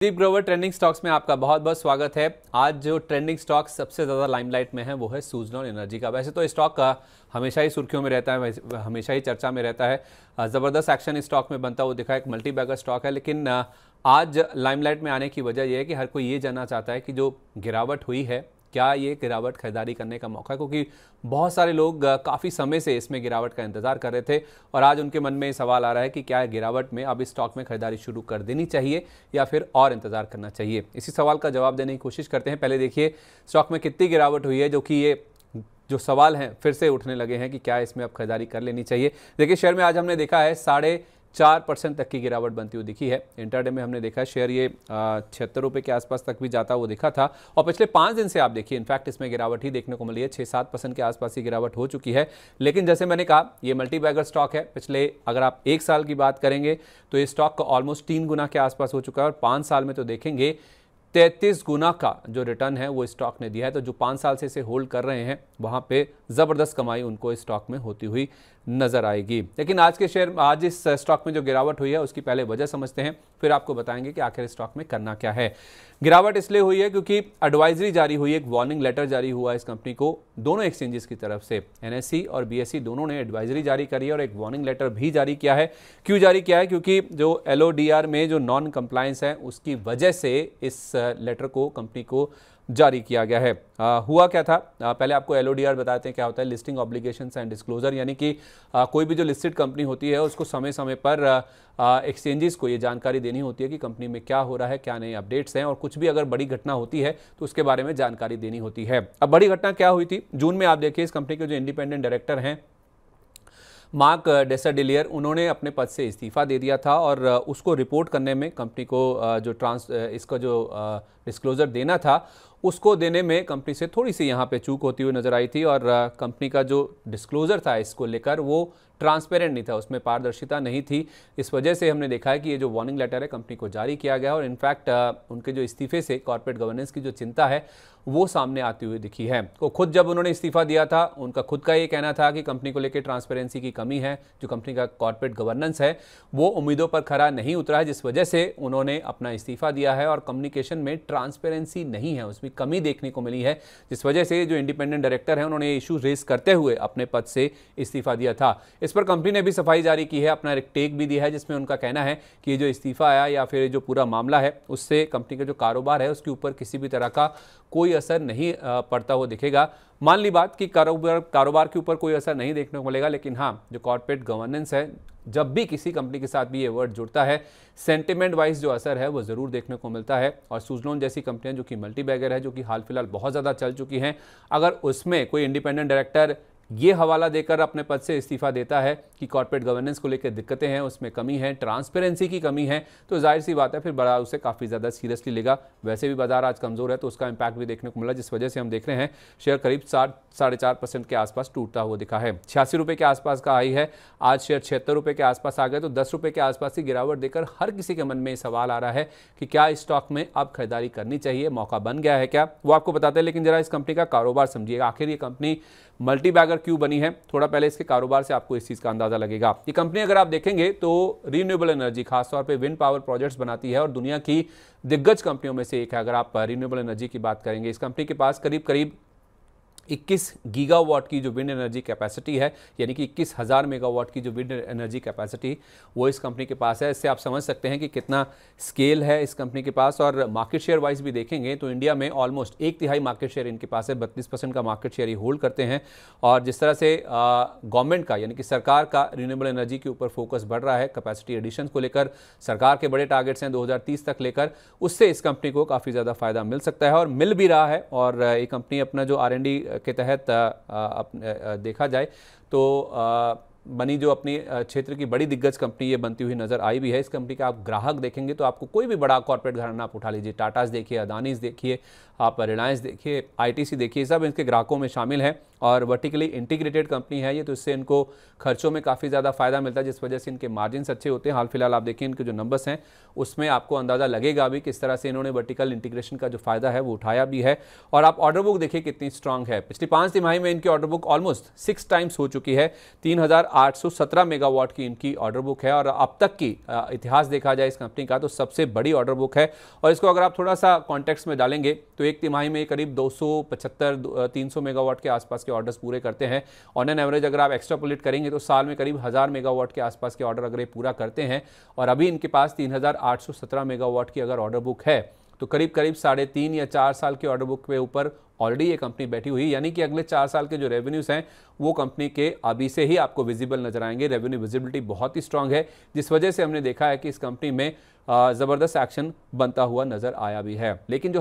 दीप Grover trending stocks में आपका बहुत बहुत स्वागत है। आज जो ट्रेंडिंग स्टॉक सबसे ज़्यादा लाइमलाइट में है वो है सुज़लोन एनर्जी का। वैसे तो स्टॉक का हमेशा ही सुर्खियों में रहता है, हमेशा ही चर्चा में रहता है। ज़बरदस्त एक्शन इस स्टॉक में बनता हुआ दिखा, एक मल्टी बैगर स्टॉक है। लेकिन आज लाइमलाइट में आने की वजह यह है कि हर कोई ये जानना चाहता है कि जो गिरावट हुई है, क्या ये गिरावट खरीदारी करने का मौका है, क्योंकि बहुत सारे लोग काफ़ी समय से इसमें गिरावट का इंतजार कर रहे थे और आज उनके मन में सवाल आ रहा है कि क्या गिरावट में अब इस स्टॉक में खरीदारी शुरू कर देनी चाहिए या फिर और इंतजार करना चाहिए। इसी सवाल का जवाब देने की कोशिश करते हैं। पहले देखिए स्टॉक में कितनी गिरावट हुई है, जो कि ये जो सवाल हैं फिर से उठने लगे हैं कि क्या इसमें अब खरीदारी कर लेनी चाहिए। देखिए शेयर में आज हमने देखा है 4.5% तक की गिरावट बनती हुई दिखी है। इंटरडे में हमने देखा शेयर ये 76 रुपये के आसपास तक भी जाता हुआ दिखा था और पिछले 5 दिन से आप देखिए इनफैक्ट इसमें गिरावट ही देखने को मिली है। 6-7% के आसपास की गिरावट हो चुकी है। लेकिन जैसे मैंने कहा ये मल्टी बैगर स्टॉक है। पिछले अगर आप 1 साल की बात करेंगे तो ये स्टॉक का ऑलमोस्ट 3 गुना के आसपास हो चुका है और 5 साल में तो देखेंगे 33 गुना का जो रिटर्न है वो स्टॉक ने दिया है। तो जो 5 साल से इसे होल्ड कर रहे हैं वहाँ पे ज़बरदस्त कमाई उनको इस स्टॉक में होती हुई नजर आएगी। लेकिन आज इस स्टॉक में जो गिरावट हुई है उसकी पहले वजह समझते हैं, फिर आपको बताएंगे कि आखिर स्टॉक में करना क्या है। गिरावट इसलिए हुई है क्योंकि एडवाइजरी जारी हुई है, एक वार्निंग लेटर जारी हुआ है इस कंपनी को दोनों एक्सचेंजेस की तरफ से। NSE और BSE दोनों ने एडवाइजरी जारी करी है और एक वार्निंग लेटर भी जारी किया है। क्यों जारी किया है? क्योंकि जो LODR में जो नॉन कंप्लायंस है उसकी वजह से इस लेटर को कंपनी को जारी किया गया है। हुआ क्या था, पहले आपको LODR बताते हैं क्या होता है। लिस्टिंग ऑब्लिगेशंस एंड डिस्क्लोजर, यानी कि कोई भी जो लिस्टेड कंपनी होती है उसको समय समय पर एक्सचेंजेस को ये जानकारी देनी होती है कि कंपनी में क्या हो रहा है, क्या नए अपडेट्स हैं और कुछ भी अगर बड़ी घटना होती है तो उसके बारे में जानकारी देनी होती है। अब बड़ी घटना क्या हुई थी जून में, आप देखिए इस कंपनी के जो इंडिपेंडेंट डायरेक्टर हैं मार्क डेसाडिलियर, उन्होंने अपने पद से इस्तीफा दे दिया था और उसको रिपोर्ट करने में कंपनी को इसका जो डिस्क्लोजर देना था उसको देने में कंपनी से थोड़ी सी यहाँ पे चूक होती हुई नजर आई थी और कंपनी का जो डिस्क्लोजर था इसको लेकर वो ट्रांसपेरेंट नहीं था, उसमें पारदर्शिता नहीं थी। इस वजह से हमने देखा है कि ये जो वार्निंग लेटर है कंपनी को जारी किया गया और इनफैक्ट उनके जो इस्तीफे से कॉर्पोरेट गवर्नेंस की जो चिंता है वो सामने आती हुई दिखी है। तो खुद जब उन्होंने इस्तीफा दिया था उनका खुद का ये कहना था कि कंपनी को लेकर ट्रांसपेरेंसी की कमी है, जो कंपनी का कॉर्पोरेट गवर्नेंस है वो उम्मीदों पर खरा नहीं उतरा है, जिस वजह से उन्होंने अपना इस्तीफा दिया है और कम्युनिकेशन में ट्रांसपेरेंसी नहीं है, उसमें कमी देखने को मिली है, जिस वजह से जो इंडिपेंडेंट डायरेक्टर हैं उन्होंने इशू रेज करते हुए अपने पद से इस्तीफा दिया था। इस पर कंपनी ने भी सफाई जारी की है, अपना एक टेक भी दिया है जिसमें उनका कहना है कि जो इस्तीफा आया या फिर जो पूरा मामला है उससे कंपनी का जो कारोबार है उसके ऊपर किसी भी तरह का कोई असर नहीं पड़ता हुआ दिखेगा। मान ली बात कि कारोबार के ऊपर कोई असर नहीं देखने को मिलेगा, लेकिन हाँ जो कॉर्पोरेट गवर्नेंस है, जब भी किसी कंपनी के साथ भी ये वर्ड जुड़ता है सेंटिमेंट वाइज जो असर है वो ज़रूर देखने को मिलता है। और सुज़लोन जैसी कंपनियां जो कि मल्टी बैगर है, जो कि हाल फिलहाल बहुत ज़्यादा चल चुकी हैं, अगर उसमें कोई इंडिपेंडेंट डायरेक्टर ये हवाला देकर अपने पद से इस्तीफा देता है कि कॉर्पोरेट गवर्नेंस को लेकर दिक्कतें हैं, उसमें कमी है, ट्रांसपेरेंसी की कमी है, तो जाहिर सी बात है फिर बाजार उसे काफ़ी ज़्यादा सीरियसली लेगा। वैसे भी बाजार आज कमज़ोर है तो उसका इम्पैक्ट भी देखने को मिला, जिस वजह से हम देख रहे हैं शेयर करीब 4-4.5% के आसपास टूटता हुआ दिखा है। 86 रुपये के आसपास का हाई है, आज शेयर 76 रुपये के आसपास आ गए। तो 10 रुपये के आसपास की गिरावट देकर हर किसी के मन में सवाल आ रहा है कि क्या इस स्टॉक में अब खरीदारी करनी चाहिए, मौका बन गया है क्या, वो आपको बताते हैं। लेकिन जरा इस कंपनी का कारोबार समझिएगा, आखिर ये कंपनी मल्टी बैगर क्यों बनी है। थोड़ा पहले इसके कारोबार से आपको इस चीज़ का अंदाजा लगेगा। ये कंपनी अगर आप देखेंगे तो रिन्यूएबल एनर्जी, खासतौर पे विंड पावर प्रोजेक्ट्स बनाती है और दुनिया की दिग्गज कंपनियों में से एक है। अगर आप रिन्यूएबल एनर्जी की बात करेंगे, इस कंपनी के पास करीब करीब 21 गीगावाट की जो विंड एनर्जी कैपेसिटी है, यानी कि 21,000 मेगावाट की जो विंड एनर्जी कैपेसिटी वो इस कंपनी के पास है। इससे आप समझ सकते हैं कि कितना स्केल है इस कंपनी के पास। और मार्केट शेयर वाइज भी देखेंगे तो इंडिया में ऑलमोस्ट 1/3 मार्केट शेयर इनके पास है, 32% का मार्केट शेयर ये होल्ड करते हैं। और जिस तरह से गवर्नमेंट का यानी कि सरकार का रिन्यूएबल एनर्जी के ऊपर फोकस बढ़ रहा है, कैपेसिटी एडिशन को लेकर सरकार के बड़े टारगेट्स हैं 2030 तक लेकर, उससे इस कंपनी को काफ़ी ज़्यादा फायदा मिल सकता है और मिल भी रहा है। और ये कंपनी अपना जो R&D के तहत देखा जाए तो बनी जो अपनी क्षेत्र की बड़ी दिग्गज कंपनी ये बनती हुई नजर आई भी है। इस कंपनी का आप ग्राहक देखेंगे तो आपको कोई भी बड़ा कॉर्पोरेट घराना आप उठा लीजिए, टाटास देखिए, अदानीस देखिए, आप रिलायंस देखिए, ITC देखिए, सब इनके ग्राहकों में शामिल हैं और वर्टिकली इंटीग्रेटेड कंपनी है ये, तो इससे इनको खर्चों में काफ़ी ज़्यादा फायदा मिलता है, जिस वजह से इनके मार्जिन्स अच्छे होते हैं। हाल फिलहाल आप देखिए इनके जो नंबर्स हैं उसमें आपको अंदाज़ा लगेगा भी किस तरह से इन्होंने वर्टिकल इंटीग्रेशन का जो फायदा है वो उठाया भी है। और आप ऑर्डर बुक देखिए कितनी स्ट्रांग है, पिछली 5 तिमाही में इनकी ऑर्डर बुक ऑलमोस्ट 6 टाइम्स हो चुकी है। 3,000 3,817 मेगावाट की इनकी ऑर्डर बुक है और अब तक की इतिहास देखा जाए इस कंपनी का तो सबसे बड़ी ऑर्डर बुक है। और इसको अगर आप थोड़ा सा कॉन्टेक्स्ट में डालेंगे तो एक तिमाही में करीब 275-300 मेगावाट के आसपास के ऑर्डर्स पूरे करते हैं। ऑन एन एवरेज अगर आप एक्स्ट्रापोलेट करेंगे तो साल में करीब 1000 मेगावाट के आसपास के ऑर्डर अगर ये पूरा करते हैं और अभी इनके पास 3,817 मेगावाट की अगर ऑर्डर बुक है तो करीब 3.5 या 4 साल की ऑर्डर बुक के ऊपर ऑलरेडी ये कंपनी बैठी हुई, यानी कि अगले 4 साल के जो रेवेन्यूज हैं वो कंपनी के अभी से ही आपको विजिबल नजर आएंगे। रेवेन्यू विजिबिलिटी बहुत ही स्ट्रांग है, जिस वजह से हमने देखा है कि इस कंपनी में ज़बरदस्त एक्शन बनता हुआ नजर आया भी है। लेकिन जो